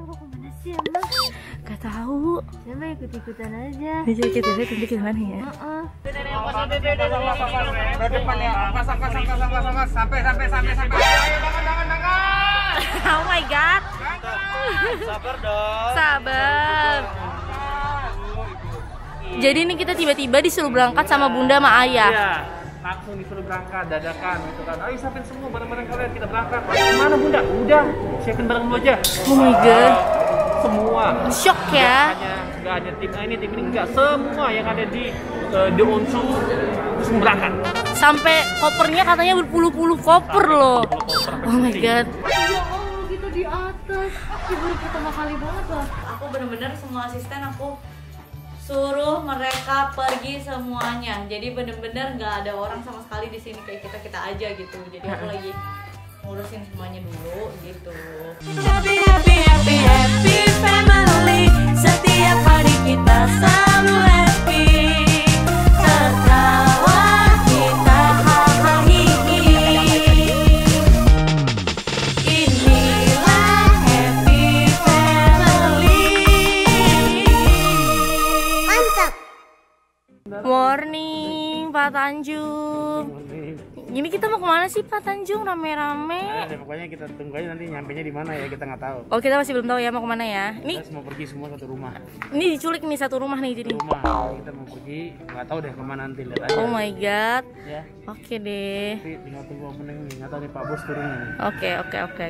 Aku kemana sih emang? Gak tahu. Coba ikut-ikutan aja. Jadi kita lihat nanti kemana ya? Depan ya, angkas. Sampai. Oh my god. Sabar dong. Sabar. Jadi ini kita tiba-tiba disuruh berangkat sama bunda sama ayah. Iya, langsung disuruh berangkat dadakan gitu kan. Ayo siapin semua barang-barang kalian, kita berangkat. Kemana bunda? Udah, siapin barang dulu aja. Oh my god. Semua. Shock ya. Nggak hanya tim tim ini enggak, semua yang ada di The Onsu semua berangkat. Sampai kopernya katanya berpuluh-puluh koper loh. Oh my god. Ya Allah, kita di atas. Ini baru pertama kali banget loh. Aku bener-bener semua asisten aku suruh mereka pergi semuanya. Jadi bener-bener nggak ada orang sama sekali di sini, kayak kita aja gitu. Jadi aku lagi ngurusin semuanya dulu gitu. Happy family. Setiap hari kita selalu happy. Tertawa kita hahihi. Inilah happy family. Mantap. Morning Pak Tanjung. Ini kita mau kemana sih Pak Tanjung, rame-rame? Pokoknya kita tunggu aja nanti nyampenya di mana ya, kita nggak tahu. Oh kita masih belum tahu ya mau kemana ya. Ini Kita mau pergi semua satu rumah. ini diculik nih satu rumah nih jadi. Rumah kita mau pergi, nggak tahu deh kemana nanti, lihat aja. Oh my god. Ya. Oke deh. Tapi tinggal tunggu opening nih, nggak tahu nih Pak Bos turun nih. Oke.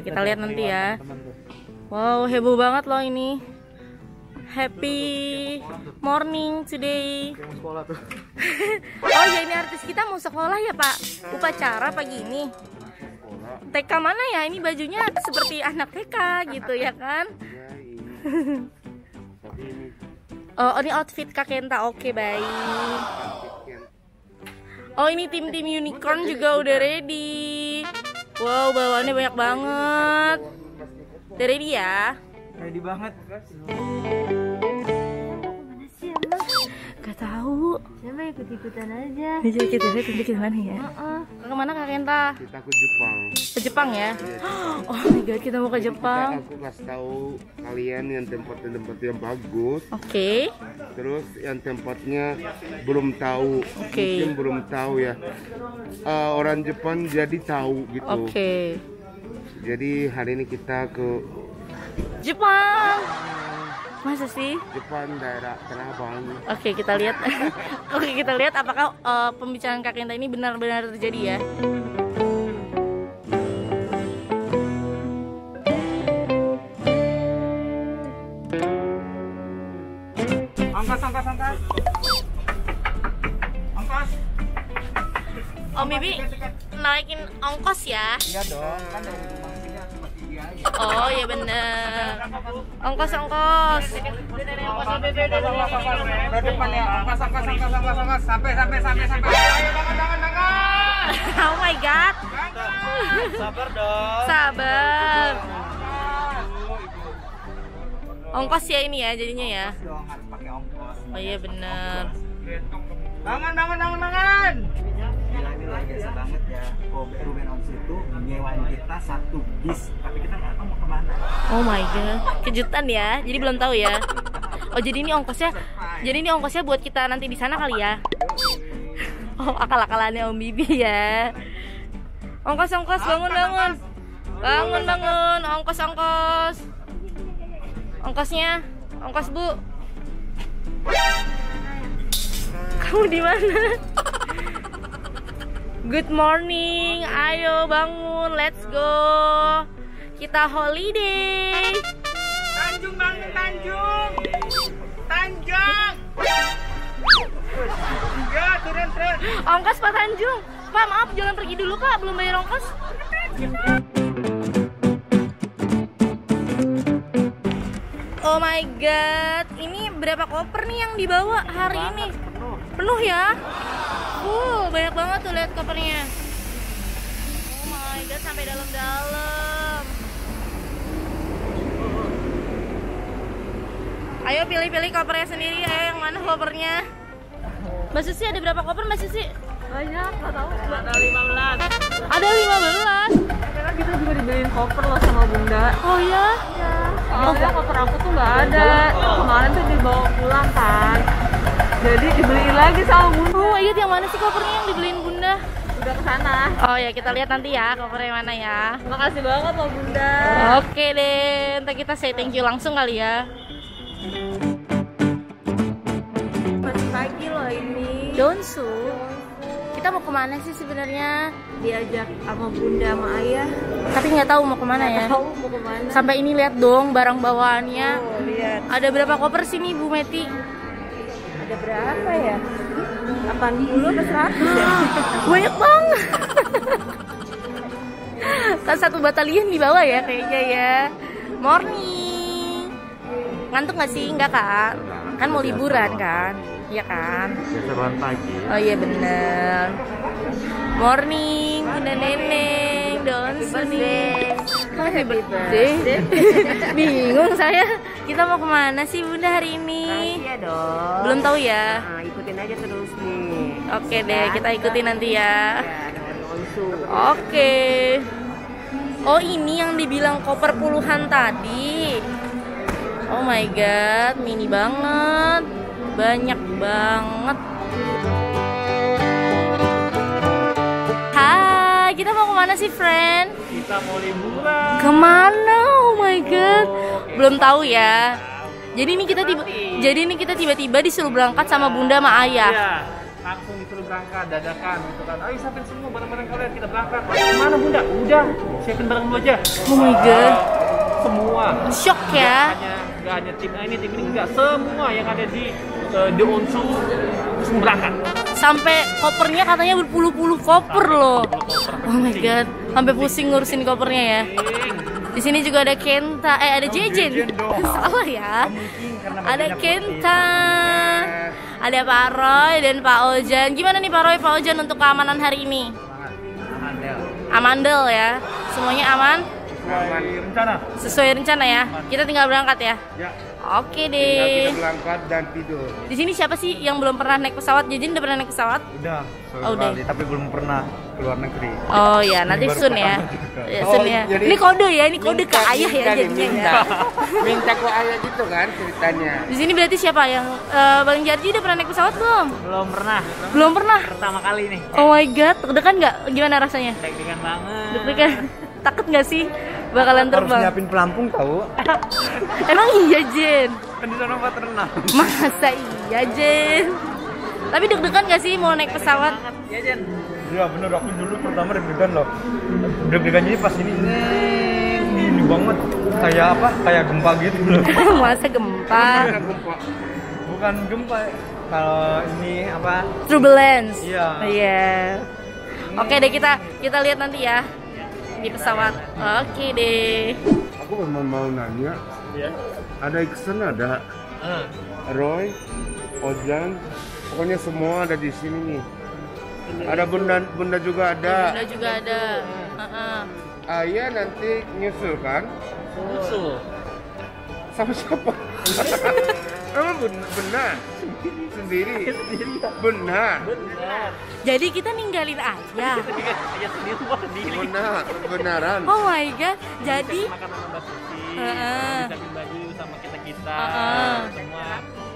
Kita lihat nanti ya. Teman-teman tuh. Wow, heboh banget loh ini. Happy morning today. Yang sekolah tuh. Oh ya, ini artis kita mau sekolah ya Pak? Upacara pagi ini. TK mana ya? Ini bajunya seperti anak TK gitu ya kan? Oh ini outfit Kak Kenta, oke baik. Oh ini tim-tim unicorn juga udah ready. Wow, bawaannya banyak banget. Udah ready ya? Ready banget. Kemana sih emang? Gak tahu. Coba ikut-ikutan aja. Jadi kita lihat nanti kemana ya? Kemana Kak Kenta? Kita ke Jepang. Ke Jepang ya? Oh my god, kita mau ke Jepang. Aku kasih tahu kalian yang tempat-tempat yang bagus. Oke. Terus yang tempatnya belum tahu. Oke. Mungkin belum tahu ya. Orang Jepang jadi tahu gitu. Oke. Jadi hari ini kita ke Jepang. Masa sih? Jepang, daerah Tanabang. Oke, kita lihat. Oke, kita lihat apakah pembicaraan Kak Kenta ini benar-benar terjadi ya. Angkas. Om Bibi naikin ongkos ya? Iya dong, kan dari rumah sini cuma 3 aja. Oh ya bener. Ongkos. Depan ya, angkas. Sampai. Oh my god. Sabar dong. Sabar. Ongkos ya ini ya jadinya ya. Dong, harus pakai ongkos. Oh iya bener. Bangun. Gila, ini luar biasa banget ya. Ruben Onsu itu nyewain kita 1 bis, tapi kita nggak tahu mau kemana. Oh my god, kejutan ya. Jadi belum tahu ya. Oh jadi ini ongkosnya. Jadi ini ongkosnya buat kita nanti di sana kali ya. Oh akal-akalannya Om Bibi ya. Ongkos bangun. Ongkos. Ongkosnya, ongkos Bu. Kamu di mana? Good morning, ayo bangun, let's go. Kita holiday. Tanjung. Ya, turun. Ongkos Pak Tanjung. Pak maaf, jangan pergi dulu Pak, belum bayar ongkos. Oh my god, ini berapa koper nih yang dibawa hari ini? Penuh ya? Banyak banget tuh, lihat kopernya. Oh my god, sampai dalam-dalam. Ayo pilih-pilih kopernya sendiri, ayo yang mana kopernya? Mbak Susi ada berapa koper Mbak Susi? Banyak, nggak tahu. Ada 15. Ada 15. Karena kita juga dibeliin koper loh sama bunda. Oh ya? Soalnya koper aku tuh nggak ada. Kemarin tuh dibawa pulang kan. Jadi dibeliin lagi sama Bunda. Oh iya, yang mana sih kopernya yang dibeliin Bunda? Udah kesana. Oh ya, kita lihat nanti ya kopernya mana ya. Makasih banget loh Bunda. Oke deh, ntar kita say thank you langsung kali ya. Masih pagi loh ini. Donsu, kita mau kemana sih sebenarnya? Diajak sama Bunda sama Ayah. Tapi nggak tahu mau kemana ya. Tahu mau kemana? Sampai ini lihat dong barang bawaannya. Oh, lihat. Ada berapa koper sih nih Bu Meti? Ada berapa ya? 80 atau 100 ya? Banyak banget. Kan satu batalion di bawah ya kayaknya ya. Morning. Ngantuk nggak sih? Nggak kan? Kan mau liburan kan? Iya kan? Biasa banget pagi. Oh iya bener. Morning, Bunda Neneng, Donsu nih. Happy birthday. Bingung saya. Kita mau kemana sih Bunda hari ini? Iya dong. Belum tahu ya. Nah, ikutin aja terus nih. Oke deh, kita ikutin nanti ya. Ya, dengan Donsu. Oke. Oh ini yang dibilang koper puluhan tadi. Oh my god, mini banget. Banyak banget. Hai, kita mau kemana sih friend? Kita mau liburan. Kemana? Oh my god. Belum tahu ya. Jadi ini kita tiba-tiba disuruh berangkat sama Bunda sama Ayah. Iya, langsung disuruh berangkat dadakan gitu kan. Ayo siapin semua barang-barang kalian, kita berangkat. Kemana Bunda? Udah, siapin barang dulu aja. Oh my god. Semua. Shock ya. Nggak hanya tim ini enggak, semua yang ada di Donsu semua berangkat. Sampai kopernya katanya berpuluh-puluh koper loh. Oh my god, sampai pusing ngurusin kopernya ya. Di sini juga ada Kenta, ada Jejen. Salah ya. Ada Kenta, ada Pak Roy dan Pak Ojan. Gimana nih Pak Roy, Pak Ojan untuk keamanan hari ini? Amandel ya. Semuanya aman? Rencana. Sesuai rencana ya. Kita tinggal berangkat ya. Ya, Oke tinggal deh. kita berangkat dan tidur. Di sini siapa sih yang belum pernah naik pesawat? Jejen udah pernah naik pesawat? Udah, Oh, udah. sekali, tapi belum pernah keluar negeri. Oh ya, nanti baru sun ya. pertama juga. Ya, Oh, sun ya. jadi Ini kode ya, ini kode ke ayah ya Minta nih, jadinya minta. ya. Minta ke ayah gitu kan ceritanya. Di sini berarti siapa yang Bang Jarji udah pernah naik pesawat belum? Belum pernah. Belum pernah. Pertama kali nih. Oh my god, deg-degan nggak? Gimana rasanya? Deg-degan banget. Deg-degan. Takut nggak sih bakalan Harus terbang? nyiapin pelampung tahu. Emang iya Jen? Kan di sana buat renang. Masa iya Jen? Tapi deg-degan nggak sih mau naik pesawat? Ya Jen. Iya bener, aku dulu pertama deg-degan loh. Deg-degannya pas ini banget. Kayak apa? Kayak gempa gitu loh. Masa gempa? Bukan gempa. Kalau ini apa? Turbulence. Iya. Iya. Oke deh, kita lihat nanti ya di pesawat. Oke deh. Aku memang mau nanya. Iya. Ada Iksan, ada Roy, Ojan, pokoknya semua ada di sini nih. Ada bunda juga ada. Bunda juga ada. Ayah nanti nyusul kan? Usul. Sama siapa? Emang benar sendiri. Benar. Jadi kita ninggalin aja. Ya sendiri semua sendiri. Benaran. Oh my god. Jadi Makan sama Mbak Susi. Heeh. Disiapin baju sama kita. Heeh. Semua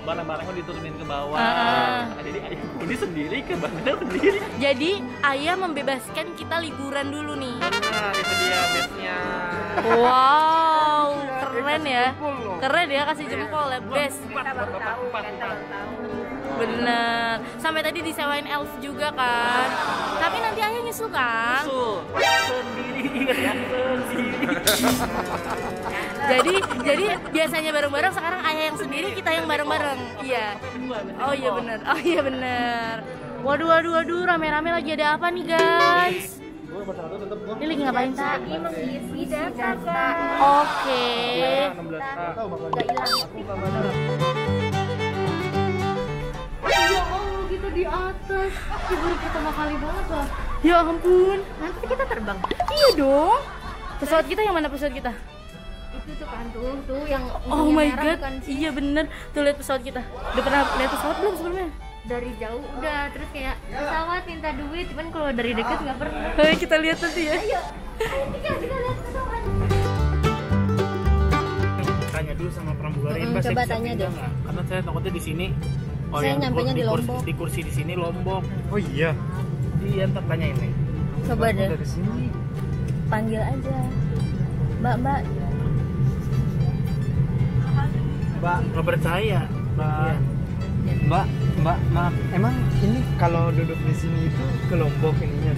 barang-barangnya diturunin ke bawah. Heeh. Nah, jadi ayah ini sendiri ke bandara sendiri. Jadi ayah membebaskan kita liburan dulu nih. Nah, itu dia base-nya. Wow, keren ya. Keren ya, kasih jempol ya, best. Bener. Sampai tadi disewain elf juga kan. Tapi nanti ayah nyusul kan. Usul. Sendiri ingat ya, sendiri. Jadi biasanya bareng-bareng, sekarang ayah yang sendiri, kita yang bareng-bareng. Iya. Oh iya bener. Oh iya bener. Waduh, rame-rame lagi ada apa nih guys? Ini lagi ngapain sih? Lagi mengisi data Kak. Oke. 16K. Ya Allah, kita di atas. Ini baru pertama kali banget lah. Ya ampun. Nanti kita terbang. Iya dong. Pesawat kita yang mana pesawat kita? Itu tuh kan tuh yang Oh ujungnya my merah god. bukan sih? Iya bener. Tuh lihat pesawat kita. Udah pernah lihat pesawat belum sebelumnya? Dari jauh udah, terus kayak pesawat minta duit, cuman kalau dari dekat nggak pernah. Ayo kita lihat nanti ya. Ayo kita lihat pesawat. Tanya dulu dulu sama pramugari. Mbak, coba saya tanya deh. nggak? Karena saya takutnya di sini. Oh, Saya yang nyampainya di Lombok. Di kursi di sini Lombok. Oh iya. Iya, ntar tanya ini. Coba deh, Dari sini. panggil aja. Mbak. Mbak, Nggak percaya, Mbak. Mbak, maaf. Emang ini kalau duduk di sini itu ke Lombok ininya?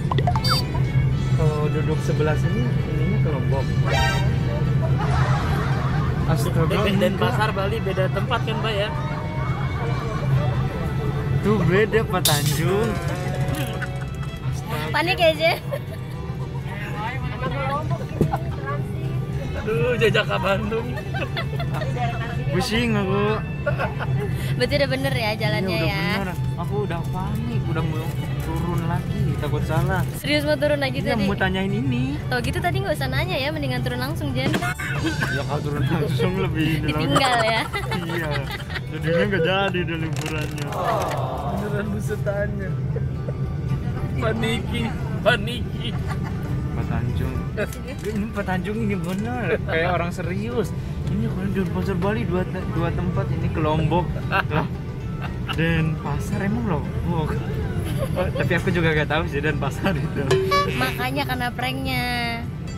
Kalau duduk sebelah sini ininya ke Lombok. Astaga. Dan pasar Bali beda tempat kan, Mbak ya? Tuh beda Pak Tanjung. Panik aja. Aduh, jajak ke Bandung. Pusing aku. Berarti udah bener ya jalannya Ini udah ya. bener. Aku udah panik, udah mau turun lagi, takut salah. Serius mau turun lagi Iya, tadi? mau tanyain ini. Kalau gitu tadi nggak usah nanya ya, mendingan turun langsung Jen. Ya kalau turun langsung lebih ini lagi. Ditinggal ya. Iya. Jadinya nggak jadi deh liburannya. Beneran busetannya. Paniki. Pak Tanjung. Ini Pak Tanjung ini bener kayak orang serius. Ini kalau di pasar Bali dua tempat ini ke Lombok. Lah. Dan pasar emang Lombok. Oh, tapi aku juga gak tahu sih dan pasar itu. Makanya kena pranknya,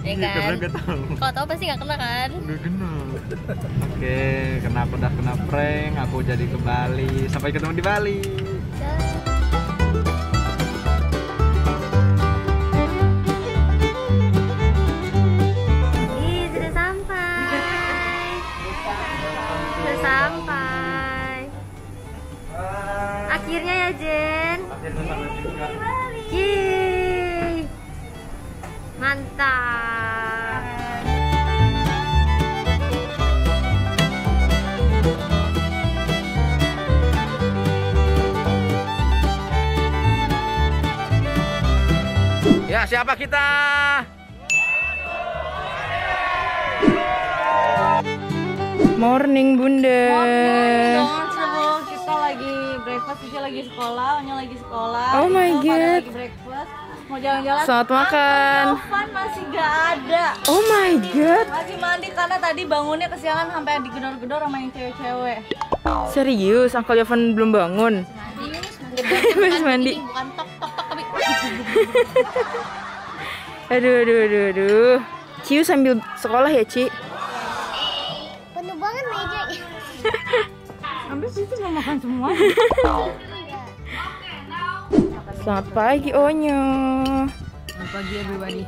ya Iya, karena kan? gak tahu. Kalau tahu pasti nggak kena kan? Udah kena. Oke, kenapa udah kena prank? Aku jadi ke Bali. Sampai ketemu di Bali. Ih, sudah sampai. Sudah sampai. Akhirnya ya Jen. Yeay. Mantap. Ya, siapa kita? Morning Bunda. Kita lagi breakfast, Cici lagi sekolah, Onya lagi sekolah. Oh my Kita pada God. lagi breakfast, mau jalan-jalan. Selamat makan. Tovan masih gak ada, Oh my god. masih mandi karena tadi bangunnya kesiangan sampai digedor-gedor sama yang cewek-cewek. Serius, Uncle Jovan belum bangun. Habis mandi. Bukan tok-tok tapi Aduh. Ciu sambil sekolah ya, Ci? Penuh banget meja. habis itu mau makan semua. Selamat pagi, Onyo. Selamat pagi everybody.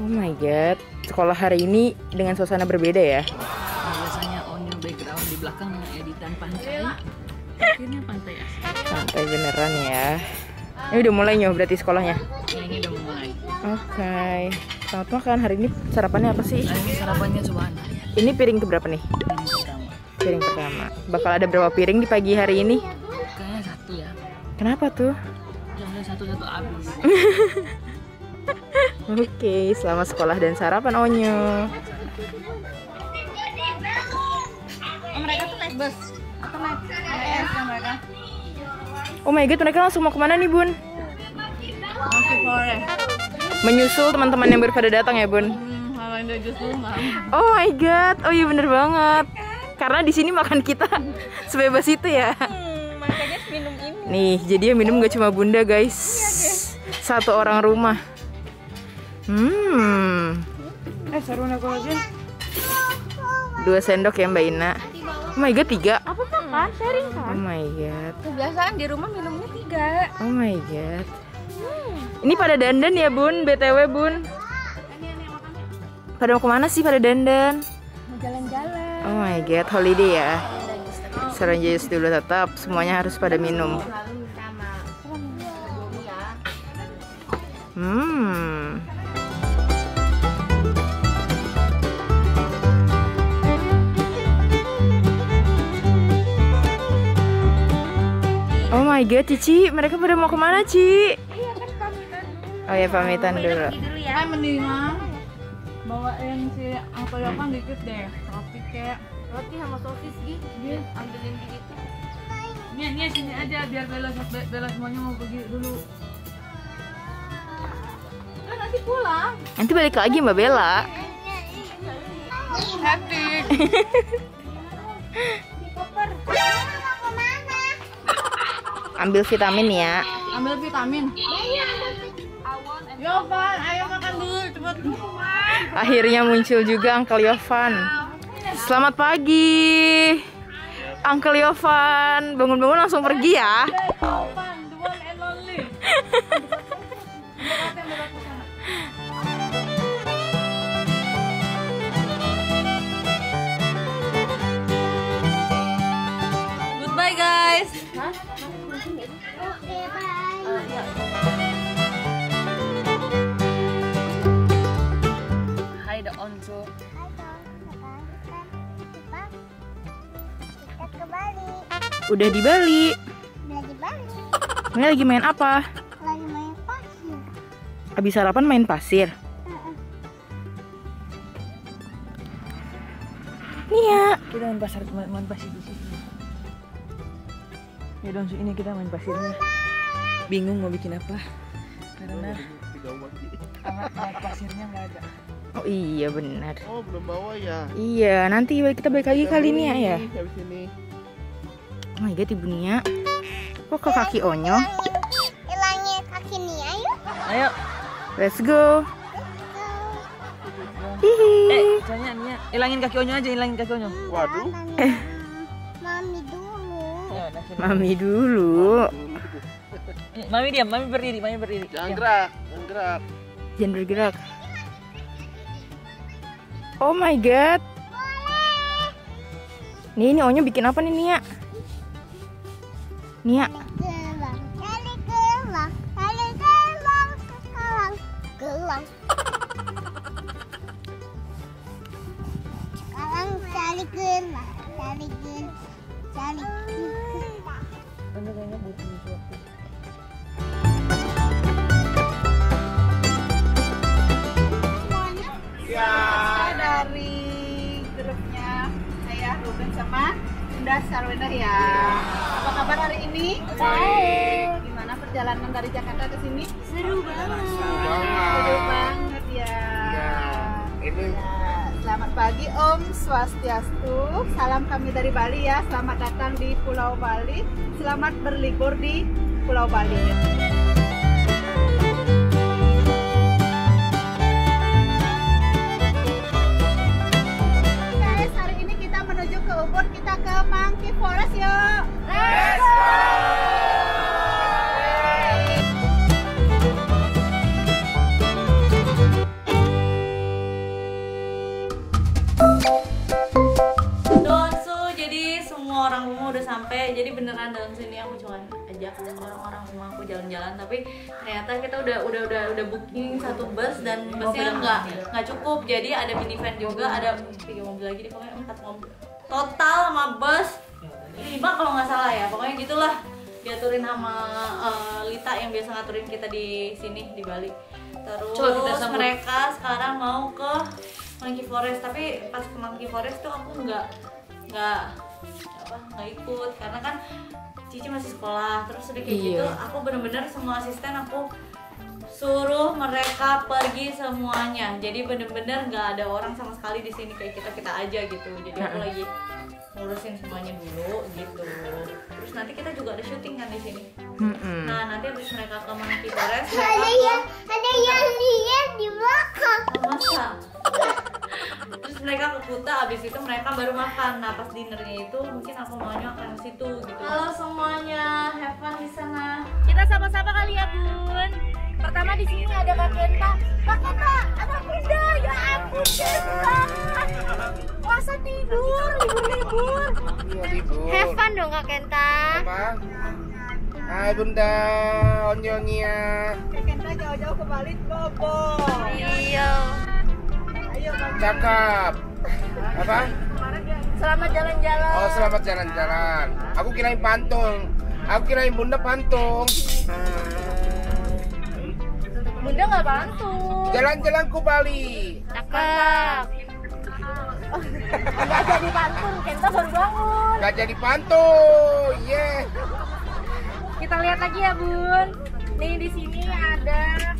Oh my god, sekolah hari ini dengan suasana berbeda ya. Biasanya Onyo background di belakang editan pantai. Akhirnya pantai asli. Santai beneran ya. Ini udah mulai Nyo berarti sekolahnya. Nah, ini udah mulai. Oke. Selamat makan. Hari ini sarapannya apa sih? Hari ini sarapannya subhanallah. Ini piring keberapa nih? Yang pertama. Piring pertama. Bakal ada berapa piring di pagi hari ini? Kayaknya satu ya. Kenapa tuh? Jangan satu-satu habis. Oke, selamat sekolah dan sarapan Onyo. Mereka tuh naik bus atau naik AS kan mereka? Oh my god, mereka langsung mau kemana nih Bun? Masih sore. Menyusul teman-teman yang baru pada datang ya Bun? Kalau Indo jus dulu mam. Oh my god, oh iya bener banget. Karena di sini makan kita sebebas itu ya. Makanya minum ini. Nih, jadi yang minum gak cuma Bunda guys. Satu orang rumah. Seru nak aja. 2 sendok ya Mbak Ina. Oh my god, 3. Apa kan? Sharing kan? Oh my god. Kebiasaan di rumah minumnya 3. Oh my god. Ini pada dandan ya Bun, BTW Bun. Pada mau kemana sih pada dandan? Mau jalan-jalan. Oh my god, holiday ya. Serenjayus dulu tetap, semuanya harus pada minum. Oh my god, Cici, mereka pada mau kemana, Ci? Oh ya, pamitan dulu. Kan mendingan bawain si Uncle Yovan dikit deh. Roti kayak roti sama sosis gitu. Ambilin dikit. Nih sini aja biar Bella semuanya mau pergi dulu. Kan nanti pulang. Nanti balik lagi Mbak Bella. Happy. Ambil vitamin ya. Ambil vitamin. Yovan, ayo makan dulu cepet. Akhirnya muncul juga Uncle Yovan. Selamat pagi, Uncle Yovan. Bangun-bangun langsung pergi ya. Yovan, the one and only. Goodbye guys. Hai da Onjo. Udah di Bali. Ini lagi main apa? Lagi main pasir. Habis sarapan main pasir. Nia, kita main pasir di sini. Ya dong, ini kita main pasirnya. Bingung mau bikin apa? Karena alat pasirnya nggak ada. Oh iya benar. Oh belum bawa ya? Iya, nanti kita balik lagi kali ini ya. Habis ini. Oh my god, Ibu Nia. Kok ke kaki Onyo? Ilangin kaki Nia yuk. Ayo. Let's go. Hihi. Caranya Nia, ilangin kaki Onyo aja, ilangin kaki Onyo. Waduh. Mami dulu. Mami dulu. Mami diam, Mami berdiri. Jangan gerak, jangan gerak. Jangan bergerak. Oh my god. Nih, ini Onyo bikin apa nih, Nia? Nia. Gelang. Sekarang cari gelang. Saya dari grupnya saya Ruben sama Bunda Sarwenda ya. Apa kabar hari ini? Baik. Gimana perjalanan dari Jakarta ke sini? Seru banget. Seru banget ya. Ini Selamat pagi Om Swastiastu. Salam kami dari Bali ya. Selamat datang di Pulau Bali. Selamat berlibur di Pulau Bali. Guys, hari ini kita menuju ke Ubud. Kita ke Monkey Forest yuk. Let's go! Donsu, jadi semua orang rumah udah sampai. Jadi beneran Donsu ini aku cuma ajak orang-orang rumah aku jalan-jalan, tapi ternyata kita udah booking satu bus dan busnya nggak cukup. Jadi ada minivan juga, ada 3 mobil lagi, pokoknya 4 mobil total sama bus 5 kalau nggak salah ya. Pokoknya gitulah, diaturin sama Lita yang biasa ngaturin kita di sini di Bali. Terus mereka sekarang mau ke Monkey Forest, tapi pas ke Monkey Forest tuh aku nggak ikut karena kan Cici masih sekolah. Terus udah kayak gitu, aku bener-bener semua asisten aku suruh mereka pergi semuanya. Jadi bener-bener nggak ada orang sama sekali di sini, kayak kita aja gitu. Jadi aku lagi ngurusin semuanya dulu gitu. Terus nanti kita juga ada syuting kan di sini. Nah nanti habis mereka ke Monkey Forest, Ada yang lihat di belakang. masa. Terus mereka ke Kuta, abis itu mereka baru makan. Nah pas dinernya itu mungkin aku maunya akan ke situ gitu. Halo semuanya, have fun di sana. Kita sama-sama kali ya Bun. Pertama di sini ada Kak Kenta. Kak Kenta, anak Bunda, ya ampun Kenta. Masa tidur, libur-libur. iya libur. Have fun dong Kak Kenta. Apa? Hai Bunda, Onyo Nia. Kenta jauh-jauh ke Bali, Bobo. Iya. Ayo Bang. Cakep. Apa? Selamat jalan-jalan. Oh selamat jalan-jalan. Aku kirain pantung. Aku kirain Bunda pantung. Bunda nggak bantu. Jalan-jalan ke Bali. Cakep. Nggak jadi pantun, Kenta baru bangun. Gak jadi pantung. Yeah. Kita lihat lagi ya Bun. Nih di sini ada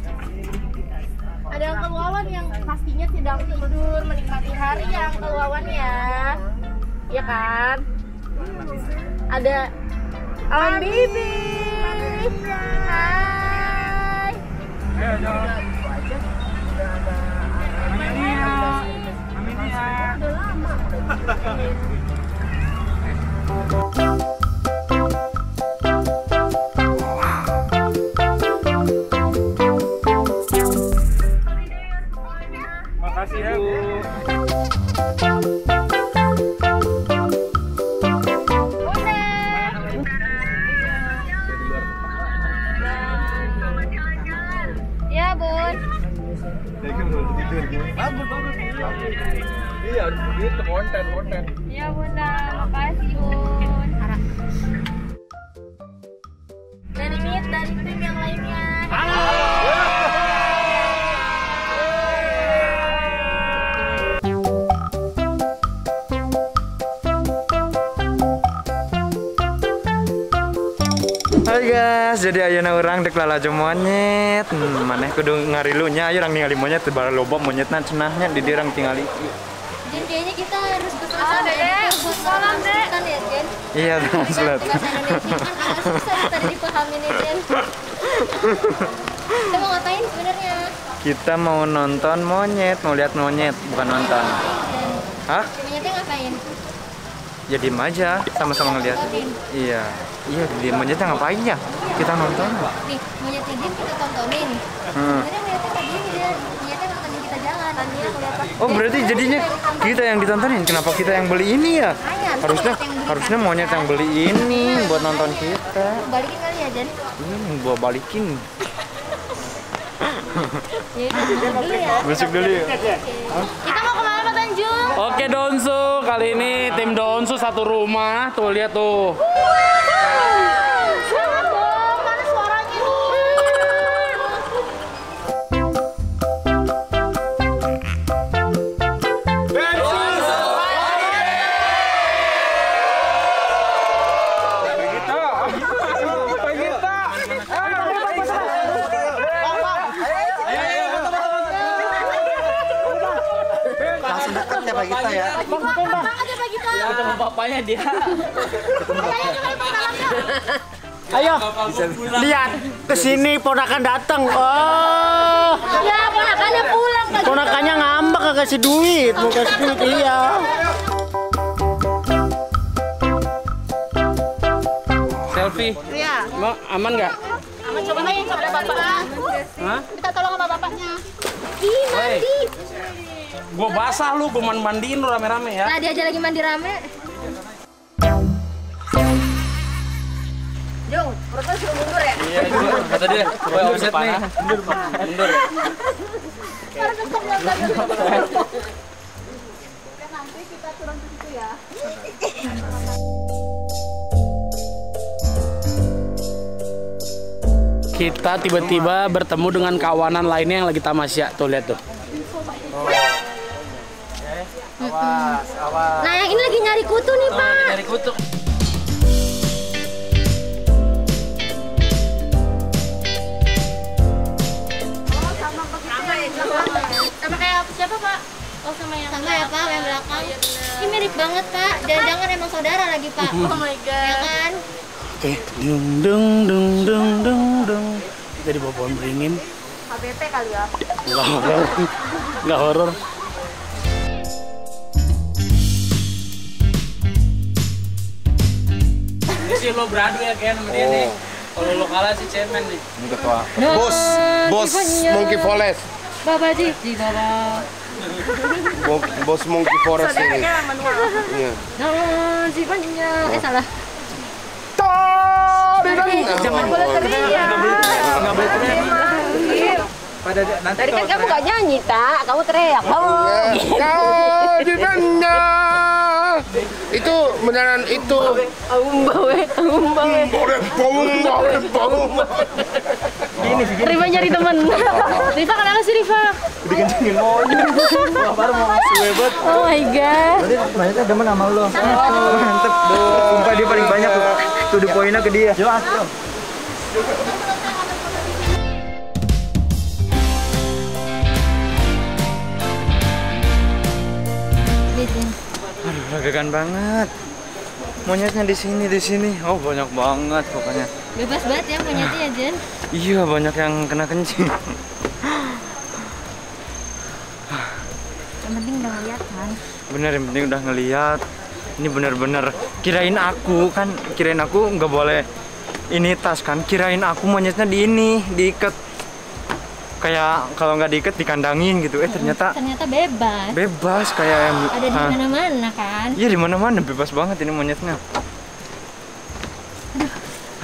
Uncle Wawan yang pastinya sedang tidur menikmati hari ya Uncle Wawan ya. ya kan? Ada Om Bibi. Hai. Makasih ya, Bu. Ya, Bun. Iya, gitu konten. Ya, Bunda. Makasih, Bun. Dari Mit, dari tim yang lainnya. Hai guys, jadi ayeuna urang dek lalajo monyet. Maneh kudu ngarilunya ayo urang ningali monyet teu bara loba monyetna cenahnya di dirang tingali. Jen, kayaknya kita harus bersama ya buat salam deh. Kan ya, Jen? Iya, translate. Bahasa Indonesia kan agak susah tadi dipahamin ya, Jen. Kita mau ngapain sebenarnya? Kita mau nonton monyet, mau lihat monyet, bukan nonton. Hah? Monyetnya ngapain? Ya diem aja, sama-sama ngeliat. Tontonin. Iya, diem monyetnya ngapain ya? Kita nonton. Nih, monyetnya diem kita tontonin. Sebenarnya monyetnya nggak diem, monyetnya nontonin kita jalan. Tadinya ngeliat pas. Oh berarti jadinya kita yang ditontonin. Kenapa kita yang beli ini ya? Harusnya monyet yang beli ini buat nonton kita. Balikin kali ya, Jen? Ini gua balikin. Ya udah, dulu ya. Besok dulu ya. Kita mau kemana, Pak Tanjung? Oke Donsu, kali ini tim Donsu satu rumah. Tuh lihat tuh. Semangat dong, mana suaranya nih? Langsung dekatnya Pak Gita ya. Banget ya, Pak Gita. Ketemu bapaknya dia. Ayo, lihat kesini ponakan datang. Oh, Ya, ponakannya pulang, Pak Gita. ponakannya ngambek gak kasih duit, mau kasih duit iya. Selfie. Iya. Mau aman nggak? Aman, coba nih kepada bapak. Hah? Minta tolong sama bapaknya. Ih, mandi. Gua basah lu, gua mandiin lu rame-rame ya. Nah, dia aja lagi mandi rame. Jung, perutnya suruh mundur ya? Iya, kata dia, gua offset nih. Mundur. Nanti kita turun ke situ ya. Kita tiba-tiba bertemu dengan kawanan lainnya yang lagi tamasya. Tuh lihat tuh. Nah, yang ini lagi nyari kutu nih, Pak. Dari kutu. Sama kayak siapa, Pak? Oh, sama yang sama ya, Pak, yang belakang. Ini mirip banget, Pak. Jangan-jangan emang saudara lagi, Pak. Oh my god. Ya kan? Dung dung dung dung dung dung. Kita di bawah pohon beringin. HBP kali ya. Nggak horor. Nggak horor. Ini sih lo beradu ya Ken sama dia nih. Kalau lo kalah sih cemen nih. Ini ketua. Bos Monkey Forest. Bapak Ji, Bapak. Bos Monkey Forest ini. Iya. Nah, si Pannya. Salah. Jangan boleh teriak. Nggak boleh teriak. Pada nanti Tadi kan kamu gak nyanyi, Tak. Kamu teriak. Itu beneran itu. Riva nyari temen. Riva kenapa sih, Riva? dikencengin monyet. Baru mau suwebet. Oh my god. Berarti ternyata demen sama lo. Mantep. Sumpah dia paling banyak tuh. Tuh the poinnya ke dia. Jelas tuh. Legakan banget. Monyetnya di sini. Oh, banyak banget pokoknya. Bebas banget ya monyetnya ya, Jen. Iya, banyak yang kena kencing. Yang penting udah ngeliat kan. Bener, yang penting udah ngeliat. Ini bener-bener kirain aku nggak boleh ini tas kan. Kirain aku monyetnya di ini diikat. Kayak kalau nggak diikat dikandangin gitu. Ternyata bebas kayak yang ada di mana-mana kan. Iya, di mana-mana bebas banget ini monyetnya.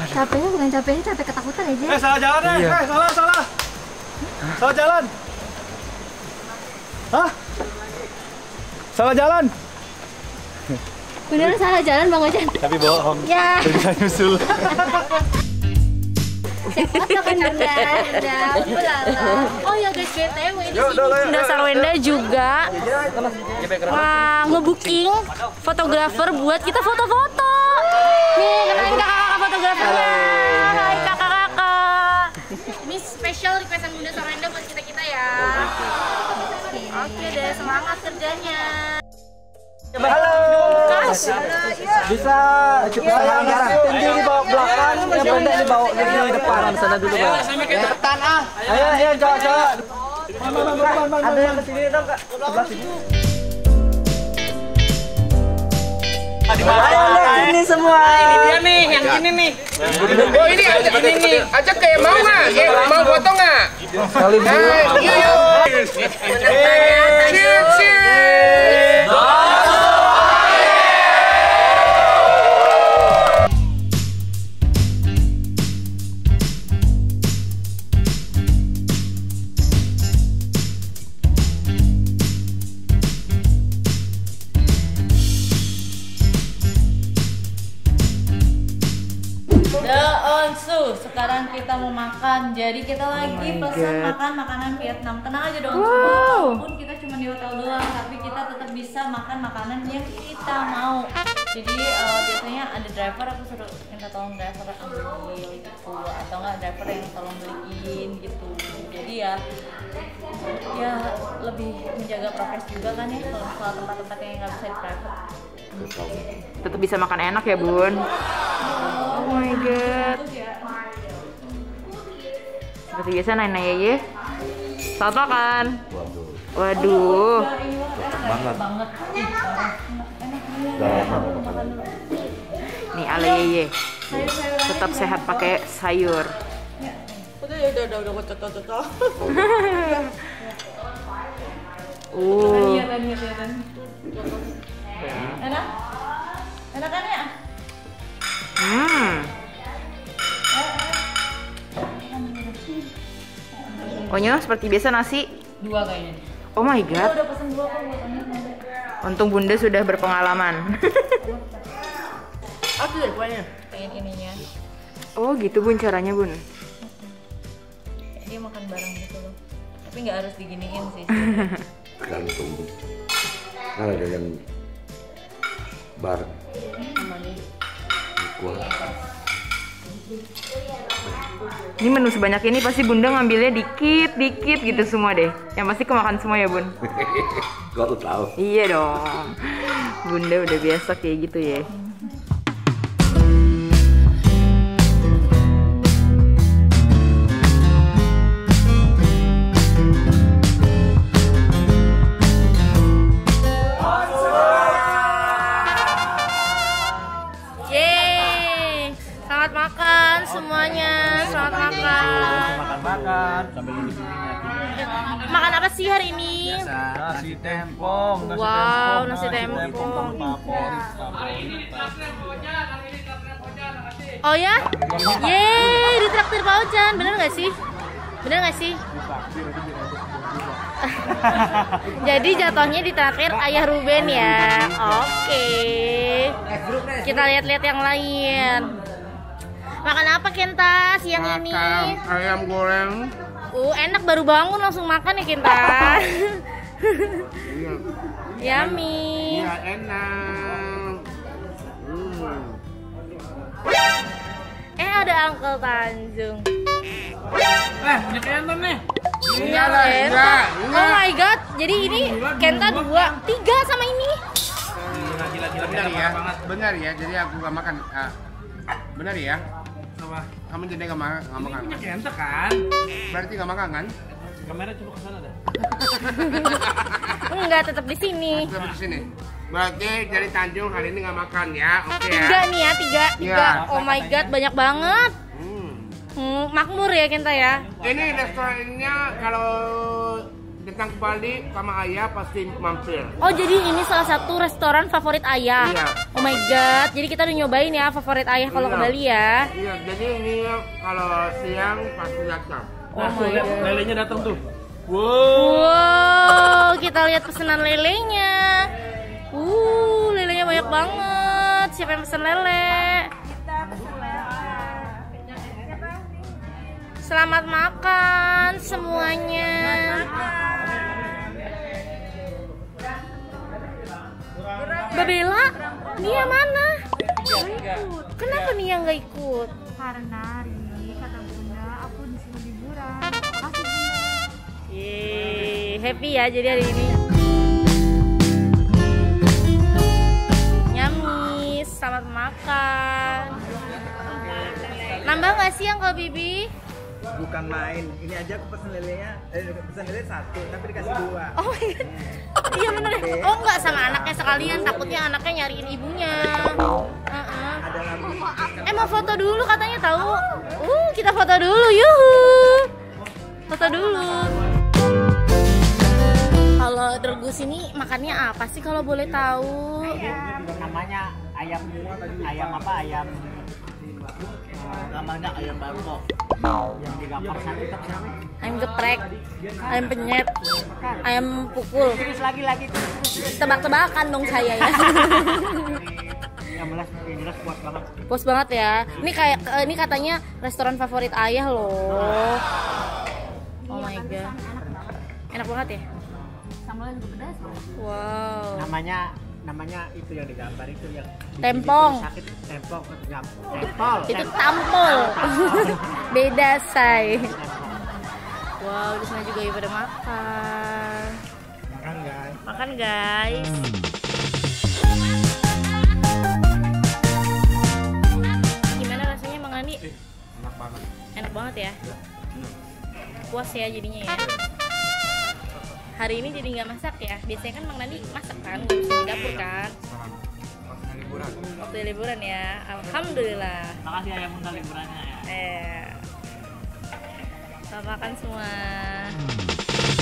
Capeknya bukan capeknya, capek ketakutan aja. Salah jalan deh. Iya. Salah. Salah jalan. Hah? Salah jalan. Beneran salah jalan Bang Ojan. Tapi bohong. Ya. Bisa nyusul. Siapa kan Bunda? Oh ya guys, BTW di sini Bunda Sarwenda juga ngebooking fotografer buat kita foto-foto. Nih, kenalin kakak-kakak fotografernya. Hai kakak-kakak. Ini special requestan Bunda Sarwenda buat kita ya. Oke deh, semangat kerjanya. Halo. Bisa tinggi dibawa belakang, yang pendek dibawa ke depan. Sana dulu Bang. Cepetan ah. Ayo coba. Ada yang kesini dong Kak. Sebelah sini. Ini semua. Ini dia nih, yang ini nih. Oh ini nih. Ajak kayak mau nggak? Mau foto nggak? Sekali dulu. Sekarang kita mau makan, jadi kita lagi pesan makanan Vietnam. Tenang aja dong, walaupun kita cuma di hotel doang, tapi kita tetap bisa makan makanan yang kita mau. Jadi biasanya ada driver, aku suruh minta tolong driver ambil gitu, atau enggak driver yang tolong beliin gitu. Jadi ya lebih menjaga prokes juga kan ya, kalau soal tempat-tempat yang nggak bisa di private. Tetap bisa makan enak ya Bun. Oh my god. Seperti biasa Nana Yeye. Selamat makan. Waduh. Banget. Nih ala Yeye. Tetap sehat pakai sayur. Udah cocok. Enak? Enak kan ya? Pokoknya seperti biasa nasi. 2 kayaknya. Oh my god. Udah pesen 2 kok buat Anda. Untung Bunda sudah berpengalaman. Aku deh kuahnya. Pengen ininya. Oh gitu Bun caranya Bun. Dia makan bareng gitu loh. Tapi nggak harus diginiin sih. Tergantung. Kan ada yang bar. Ini menu sebanyak ini pasti Bunda ngambilnya dikit gitu semua deh. Yang pasti kemakan semua ya Bun. Kau tahu. Iya dong. Bunda udah biasa kayak gitu ya. Makan sambil ini. Makan apa sih hari ini? Nasi tempong. Wow, nasi tempong. Oh ya? Yeay, ditraktir Pak Ojan. Bener nggak sih? Jadi jatuhnya ditraktir Ayah Ruben ya. Oke. Kita lihat-lihat yang lain. Makan apa Kenta siang ini? Ayam goreng. Enak, baru bangun langsung makan ya Kenta. Yummy. Iya enak. Ada Uncle Tanjung. Ini Kenta nih. Kenta. Oh my god, jadi ini Kenta 2, 3 sama ini. Benar ya. Jadi aku nggak makan. Benar ya. Apa? Kamu jadi nggak makan. Punya kenta kan? Berarti nggak makan kan? Kamera coba ke sana dah. Enggak, tetap di sini. Tetap di sini. Berarti dari Tanjung hari ini nggak makan ya? Oke ya. Tiga nih ya, tiga. Ya. Oh my god, banyak banget. Makmur ya Kenta ya. Ini restorannya kalau datang ke Bali sama ayah pasti mampir. Oh jadi ini salah satu restoran favorit ayah. Iya. Oh my god, jadi kita udah nyobain ya favorit ayah kalau ke Bali ya. Iya, jadi ini kalau siang pasti datang. Nah, tuh lelenya datang tuh. Wow, kita lihat pesanan lelenya. Lelenya banyak banget. Siapa yang pesan lele? Selamat makan semuanya. Babela, Nia mana? Kenapa Nia nggak ikut? Karena Ri, kata Bunda, aku disuruh liburan. Makasih Bunda. Yeay, happy ya jadi hari ini. Nyamis, selamat makan. Nambah nggak sih yang ke Bibi? Bukan main, ini aja aku pesan lelenya, pesan lele 1, tapi dikasih 2. Oh my god, iya bener ya? Oh enggak, sama anaknya sekalian, takutnya anaknya nyariin ibunya. Ada lagi. Mau foto dulu katanya tahu. Kita foto dulu, yuhu. Foto dulu. Kalau Dergus ini makannya apa sih kalau boleh tahu? Namanya ayam apa? Namanya ayam bangkok. Yang digambar sakit apa namanya? Ayam geprek, ayam penyet, ayam pukul. Terus lagi. Tebak-tebakan dong saya ya. Yang jelas puas banget. Puas banget ya. Ini katanya restoran favorit ayah loh. Oh my god. Enak banget ya? Sambalnya juga pedas. Wow. Namanya itu yang digambar itu yang tempong. Sakit tempol. Itu tampol. Beda say. Wow, di sana juga ya pada makan. Makan guys. Gimana rasanya Mang Nani? Enak banget. Enak banget ya. Puas ya jadinya ya. Hari ini jadi nggak masak ya? Biasanya kan Mang Nani masak kan, nggak bisa di dapur kan? Waktu liburan ya, alhamdulillah. Makasih ayam undang liburannya ya. Selamat makan semua.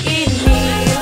Ini